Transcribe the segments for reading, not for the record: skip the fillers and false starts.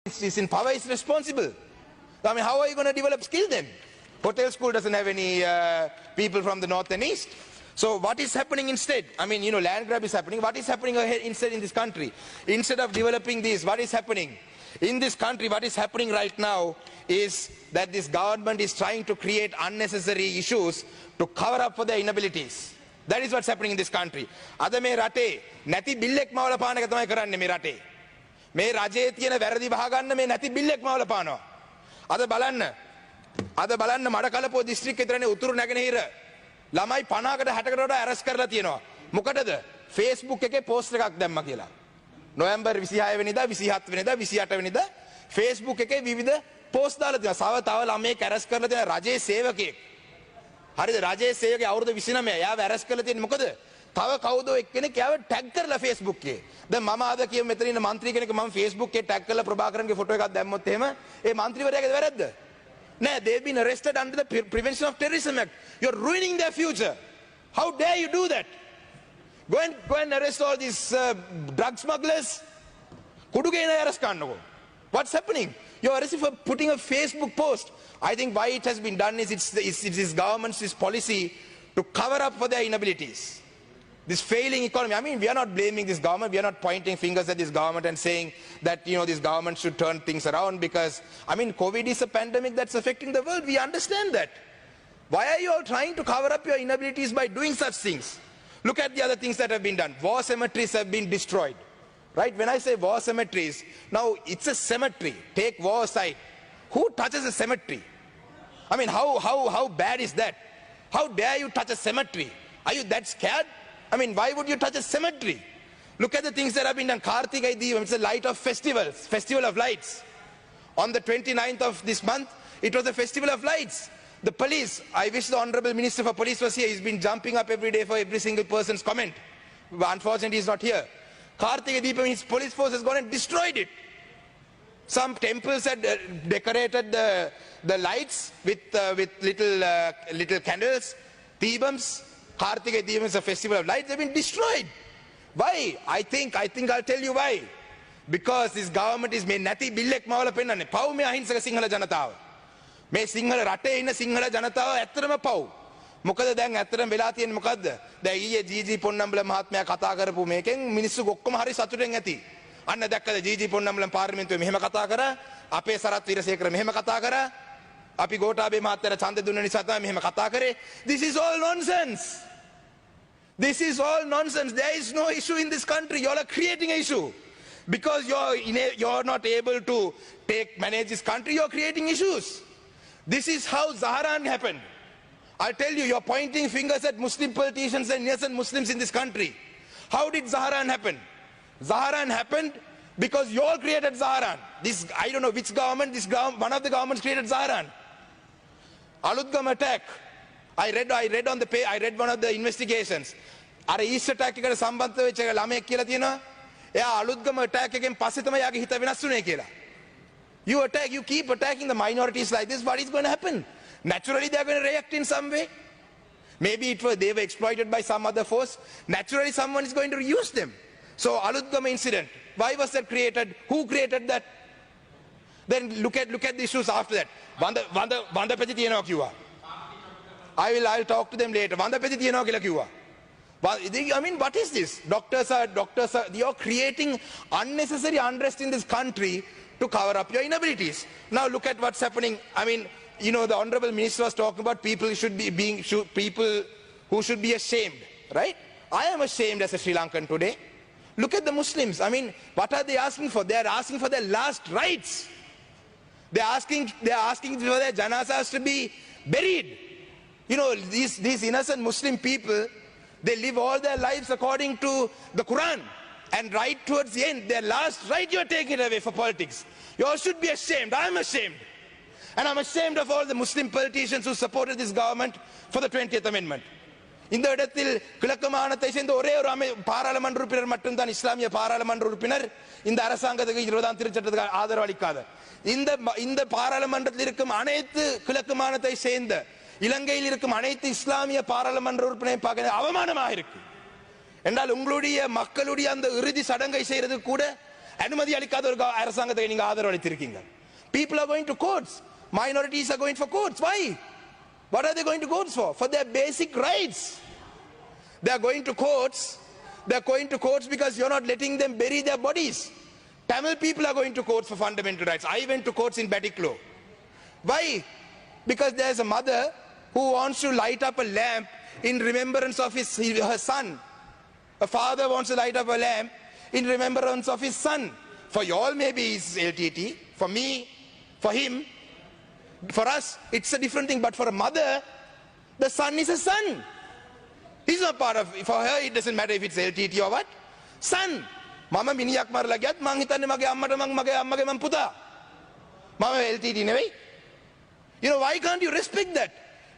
is in power is responsible. I mean, how are you going to develop skill then? Hotel school doesn't have any people from the north and east. So what is happening instead? I mean, land grab is happening. What is happening instead in this country? Instead of developing this, what is happening? In this country, what is happening right now is that this government is trying to create unnecessary issues to cover up for their inabilities. That is what's happening in this country. Ada me rate නැති බිල්ලෙක් මවල පාන එක තමයි කරන්නේ මේ රටේ. මේ රජයේ තියෙන වැරදි වහගන්න මේ නැති බිල්ලෙක් මවල පානවා. අද බලන්න මඩකලපුව දිස්ත්‍රික්කේ විතරනේ උතුරු නැගෙනහිර ළමයි 50කට 60කට වඩා ඇරස් කරලා තියෙනවා. මොකටද? Facebook එකේ පෝස්ට් එකක් දැම්මා කියලා. නොවැම්බර් 26 වෙනිදා 27 වෙනිදා 28 වෙනිදා Facebook එකේ විවිධ පෝස්ට් දාලා තියෙනවා. තව ළමයෙක් ඇරස් කරලා තියෙන රජයේ සේවකයෙක්. හරිද? රජයේ සේවකයා අවුරුදු 29 එයාව ඇරස් කරලා තියෙන්නේ මොකද? තව කවුදෝ එක්කෙනෙක් එයාව ටැග් කරලා Facebook එකේ. දැන් මම ආද කියමු මෙතන ඉන්න മന്ത്രി කෙනෙක් මම Facebook එකේ ටැග් කරලා ප්‍රභාකරන්ගේ ෆොටෝ එකක් දැම්මොත් එහෙම ඒ മന്ത്രിවරයාගේ වැරද්ද? නෑ, they've been arrested under the Prevention of Terrorism Act. You're ruining their future. How dare you do that? Go and arrest all these drug smugglers. Kudugena arrest kannako. What's happening? You're arrested for putting a Facebook post. I think why it has been done is it's this government's policy to cover up for their inabilities. This failing economy. I mean, we are not blaming this government. We are not pointing fingers at this government and saying that, this government should turn things around because, I mean, COVID is a pandemic that's affecting the world. We understand that. Why are you all trying to cover up your inabilities by doing such things? Look at the other things that have been done. War cemeteries have been destroyed. Right? When I say war cemeteries, now it's a cemetery. Take war aside. Who touches a cemetery? I mean, how bad is that? How dare you touch a cemetery? Are you that scared? I mean, why would you touch a cemetery? Look at the things that have been done. Kartikai Deepam, it's a light of festivals, festival of lights. On the 29th of this month, it was a festival of lights. The police, I wish the Honorable Minister for Police was here. He's been jumping up every day for every single person's comment. But unfortunately, he's not here. Kartikai Deepam, his police force has gone and destroyed it. Some temples had decorated the lights with little candles, Deepams. Kartikai Deepam is a festival of lights. They've been destroyed. Why? I think I'll tell you why. Because this government is made නැති බිල්ලෙක් මවල පෙන්නන්නේ. පව් මේ අහිංසක සිංහල ජනතාව. මේ සිංහල රටේ ඉන්න සිංහල ජනතාව ඇත්තටම පව්. මොකද දැන් ඇත්තටම වෙලා තියෙන්නේ මොකද්ද? දැන් ඊයේ ජීජී පොන්නම්බල මහත්මයා කතා කරපු මේකෙන් මිනිස්සු ඔක්කොම හරි සතුටෙන් ඇති. අන්න දැක්කද ජීජී පොන්නම්බල පාර්ලිමේන්තුවේ මෙහෙම කතා කරා, අපේ සරත් වීරසේකර මෙහෙම කතා කරා, අපි ගෝඨාභය මහත්තයාට ඡන්ද දුන්න නිසා තමයි මෙහෙම කතා කරේ. This is all nonsense. This is all nonsense. There is no issue in this country. You all are creating an issue. Because you're not able to manage this country, you're creating issues. This is how Zaharan happened. I'll tell you, you're pointing fingers at Muslim politicians and innocent Muslims in this country. How did Zaharan happen? Zaharan happened because you all created Zaharan. I don't know which government, one of the governments created Zaharan. Alutgam attack. I read one of the investigations. අර east attack එකට සම්බන්ධ වෙච්ච ළමයෙක් කියලා තියෙනවා. එයා Aluthgama attack එකෙන් පස්සේ තමයි යාගේ හිත වෙනස් වුනේ කියලා. You keep attacking the minorities like this, what is going to happen? Naturally they are going to react in some way. Maybe they were exploited by some other force. Naturally someone is going to use them. So Alutgama incident, why was that created? Who created that? Then look at the issues after that. වන්ද පැති තියෙනවා කිව්වා. I'll talk to them later. වන්ද පැති තියෙනවා කියලා කිව්වා. I mean, what is this? Doctors are, you're creating unnecessary unrest in this country to cover up your inabilities. Now look at what's happening. I mean, the Honorable Minister was talking about people who should be ashamed, right? I am ashamed as a Sri Lankan today. Look at the Muslims. I mean, what are they asking for? They are asking for their last rights. They are asking for their janazas to be buried. These innocent Muslim people, they live all their lives according to the Quran. And right towards the end, their last right, you're taking it away for politics. You all should be ashamed. I'm ashamed. And I'm ashamed of all the Muslim politicians who supported this government for the 20th Amendment. இந்த இடத்தில் கிழக்கு மாகாணத்தை சேர்ந்த ஒரே ஒரு பாராளுமன்ற உறுப்பினர் மட்டும்தான் இஸ்லாமிய பாராளுமன்ற உறுப்பினர் இந்த அரசாங்கத்துக்கு 20ஆம் திருச்சட்டத்துக்கு ஆதரவு அளிக்காத. இந்த பாராளுமன்றத்தில் இருக்கும் அனைத்து கிழக்கு மாகாணத்தை சேர்ந்த இலங்கையில் இருக்கும் அனைத்து இஸ்லாமிய பாராளுமன்ற உறுப்பினரை பார்க்க அவமானமாக இருக்கு. என்றால் உங்களுடைய மக்களுடைய அந்த இறுதி சடங்கை செய்யறது கூட அனுமதி அளிக்காத அரசாங்கத்தை நீங்க ஆதரவு அளித்திருக்கீங்க. People are going to courts. Minorities are going for courts. Why? What are they going to courts for? For their basic rights. They are going to courts. They are going to courts because you're not letting them bury their bodies. Tamil people are going to courts for fundamental rights. I went to courts in Batiklo. Why? Because there's a mother who wants to light up a lamp in remembrance of her son. A father wants to light up a lamp in remembrance of his son. For you all maybe it's LTT. For me, for him, for us, it's a different thing. But for a mother, the son is a son. He's not part of, for her it doesn't matter if it's LTT or what. Son. Mama miniyak marala giyat mang hitanne mage ammata mage ammage man puta. Mama LTT නෙවෙයි. You know, why can't you respect that?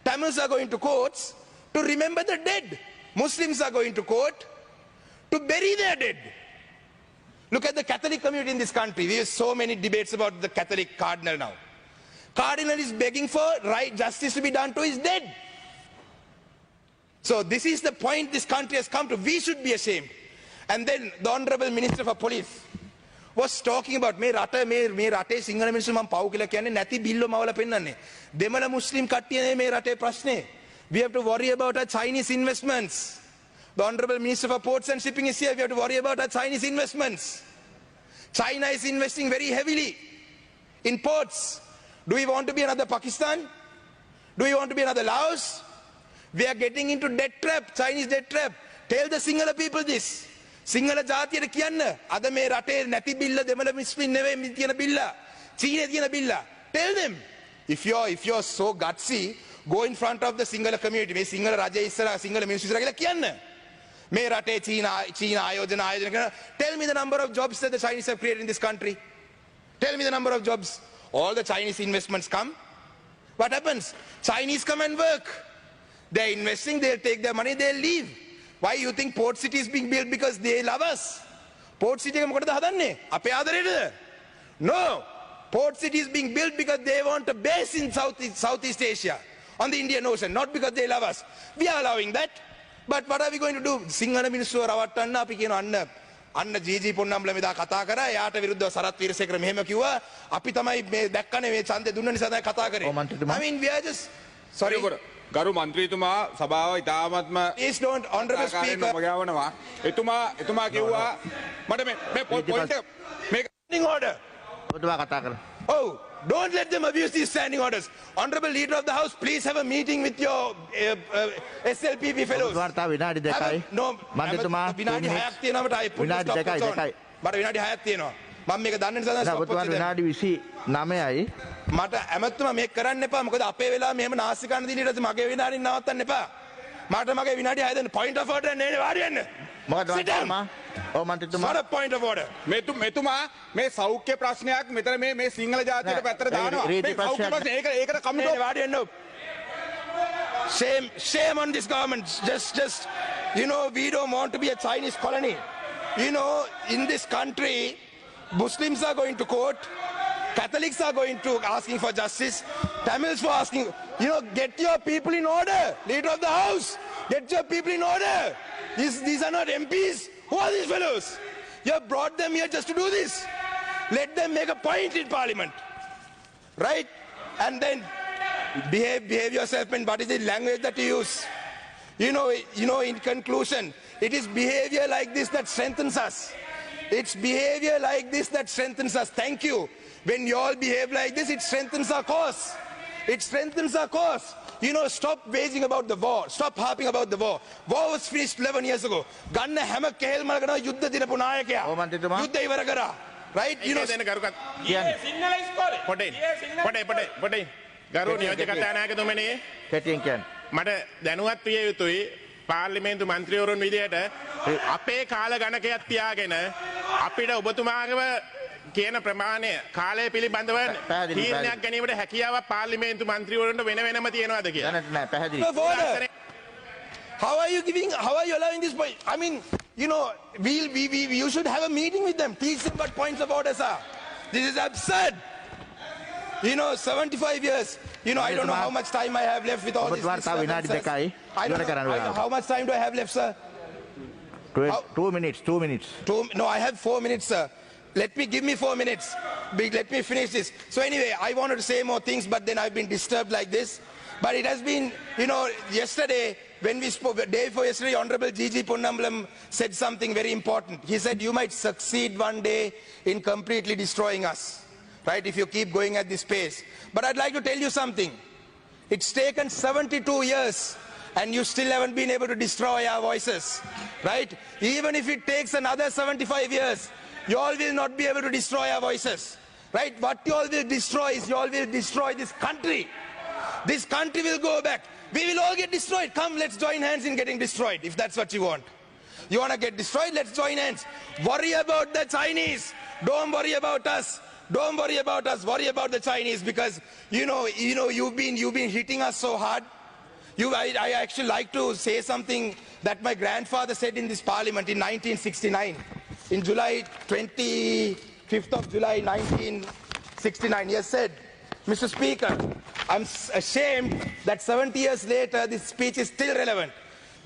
Tamils are going to courts to remember the dead. Muslims are going to court to bury their dead. Look at the Catholic community in this country. We have so many debates about the Catholic cardinal now. Cardinal is begging for right justice to be done to his dead. So this is the point this country has come to. We should be ashamed. And then the Honorable Minister for Police was talking about me rate sinhala මිනිස්සු මම පව් කියලා කියන්නේ නැති බිල්ල මවලා පෙන්නන්නේ. දෙමළ මුස්ලිම් කට්ටියනේ මේ රටේ ප්‍රශ්නේ. We have to worry about our Chinese investments. The Honorable Minister for Ports and Shipping is here. We have to worry about our Chinese investments. China is investing very heavily in ports. Do we want to be another Pakistan? Do we want to be another Laos? We are getting into debt trap, Chinese debt trap. Tell the Sinhala people this. Sinhala ජාතියට කියන්න අද මේ රටේ නැති බිල්ල දෙමළ මුස්ලිම් නෙවෙයි තියෙන බිල්ල. චීනේ තියෙන බිල්ල. Tell them. If you're so gutsy, go in front of the Sinhala community. මේ සිංහල රජය ඉස්සරහා සිංහල මිනිස්සු ඉස්සරහා කියලා කියන්න. මේ රටේ චීන ආයෝජන කරන. Tell me the number of jobs that the Chinese have created in this country. Tell me the number of jobs. All the Chinese investments come. What happens? Chinese come and work. They're investing, they'll take their money, they'll leave. Why you think Port City is being built because they love us? Port City එක මොකටද හදන්නේ? අපේ ආදරේටද? No. Port City is being built because they want a base in Southeast Asia, on the Indian Ocean, not because they love us. We are allowing that. But what are we going to do? Sinhala මිනිස්සුව රවට්ටන්න අපි කියන අන්න GG පොන්නම්ල මෙදා කතා කරා. එයාට විරුද්ධව සරත් වීරසේකර මෙහෙම කිව්වා. අපි තමයි මේ දැක්කනේ මේ ඡන්දේ දුන්න නිසා තමයි කතා කරේ. I mean we are just sorry. ගරු මන්ත්‍රීතුමා සභාව ඉතාමත්ම Please don't, Honorable Speaker. මගාවනවා. එතුමා කිව්වා මට මේ පොයින්ට් මේක standing order. ඔබතුමා කතා කරන්න. Oh, don't let them abuse these standing orders. Honorable Leader of the House, please have a meeting with your SLPP fellows. ඔබතුමාට විනාඩි 2යි. No, මන්ත්‍රීතුමා විනාඩි 6ක් තියෙනවා මට අයි විනාඩි 2යි. මට විනාඩි 6ක් තියෙනවා. මම මේක දන්නේ නිසා දැන් stop ඔබතුමාට විනාඩි 29යි. මට ඇමතුමා මේක කරන්න එපා. මොකද අපේ වෙලාව මෙහෙම නාස්ති කන්න දින ඊට මගේ විනාඩි නවත්තන්න එපා. මට මගේ විනාඩි 6 දෙන්න point of order නේ වාඩි වෙන්න. මොකද මන්ත්‍රීතුමා? ඔව් මන්ත්‍රීතුමා. Not a point of order. මෙතුමා මේ සෞඛ්‍ය ප්‍රශ්නයක් මෙතන මේ සිංහල ජාතියට පැත්තට දානවා. මේ සෞඛ්‍ය ප්‍රශ්නේ ඒකට කමිටුව වාඩි වෙන්න. Shame on this government. Just you know, we don't want to be a Chinese colony. You know, in this country Muslims are going to court, Catholics are going to asking for justice, Tamils for asking, you know, get your people in order. Leader of the House, get your people in order. These are not MPs. Who are these fellows? You have brought them here just to do this. Let them make a point in Parliament. Right? And then behave yourself, and what is the language that you use? You know, in conclusion, it is behavior like this that strengthens us. It's behavior like this that strengthens us. Thank you. When you all behave like this, it strengthens our cause. It strengthens our cause. You know, stop waging about the war. Stop harping about the war. War was finished 11 years ago. ගන්න හැම කෙහෙල් මලකටම යුද්ධ දිනපු නායකයා. යුද්ධ ඉවර කරා. Right? You know, දෙන කරුකත් සිංහල ඉස්කෝලේ පොඩේ ගරු නියෝජ්‍ය කතානායකතුමනි කැටියෙන් කියන්න. මට දැනුවත් විය යුතුයි පාර්ලිමේන්තු මන්ත්‍රීවරුන් විදියට අපේ කාල ගණකයක් තියාගෙන අපිට ඔබතුමාගේම කියන ප්‍රමාණය කාලය පිළිබඳව තීරණයක් ගැනීමට හැකියාවක් පාර්ලිමේන්තු මන්ත්‍රීවරුන්ට වෙනම තියෙනවද කියලා. නෑ පැහැදිලි. How are you allowing this point? I mean, you know, you should have a meeting with them. Teach them what points of orders are. This is absurd. You know, 75 years. You know, I don't know how much time I have left with all this. I don't know how much time do I have left, sir? 2 minutes. No, I have 4 minutes, sir. give me 4 minutes. Let me finish this. So anyway, I wanted to say more things, but then I've been disturbed like this. But it has been, yesterday, when we spoke, the day before yesterday, Honorable G.G. Ponnambalam said something very important. He said, you might succeed one day in completely destroying us, right, if you keep going at this pace. But I'd like to tell you something. It's taken 72 years, and you still haven't been able to destroy our voices, right? Even if it takes another 75 years, you all will not be able to destroy our voices, right? What you all will destroy is you all will destroy this country. This country will go back. We will all get destroyed. Come, let's join hands in getting destroyed, if that's what you want. You want to get destroyed? Let's join hands. Worry about the Chinese. Don't worry about us. Don't worry about us. Worry about the Chinese, because you've been hitting us so hard. I actually like to say something that my grandfather said in this parliament in 1969. In July 25th of July 1969, he has said, Mr. Speaker, I'm ashamed that 70 years later this speech is still relevant.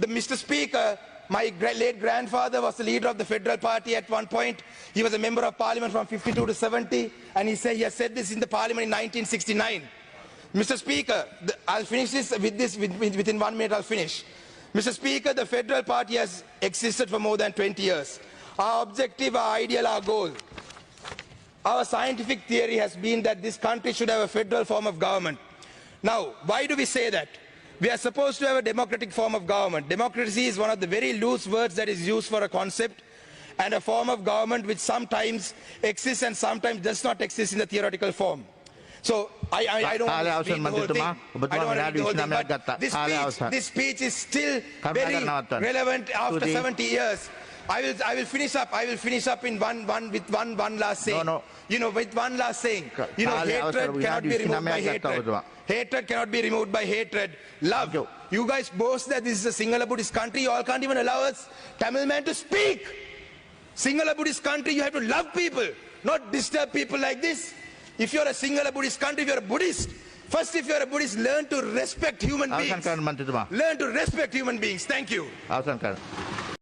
Mr. Speaker, my late grandfather was the leader of the Federal Party at one point. He was a member of parliament from 52 to 70, and he has said this in the parliament in 1969. Mr. Speaker, I'll finish this within 1 minute. I'll finish. Mr. Speaker, the Federal Party has existed for more than 20 years. Our objective, our ideal, our goal. Our scientific theory has been that this country should have a federal form of government. Now, why do we say that? We are supposed to have a democratic form of government. Democracy is one of the very loose words that is used for a concept, and a form of government which sometimes exists and sometimes does not exist in the theoretical form. So I don't want to read the whole thing. I don't want to read the whole thing, but this speech is still very relevant after 70 years. I will finish up. I will finish up in one last saying. No. With one last saying. Hatred cannot be removed by hatred. Hatred cannot be removed by hatred. Love. You guys boast that this is a Sinhala Buddhist country. You all can't even allow us Tamil man to speak. Sinhala Buddhist country, you have to love people, not disturb people like this. If you're a Sinhala Buddhist country, if you're a Buddhist, first if you're a Buddhist, learn to respect human beings. Learn to respect human beings. Thank you.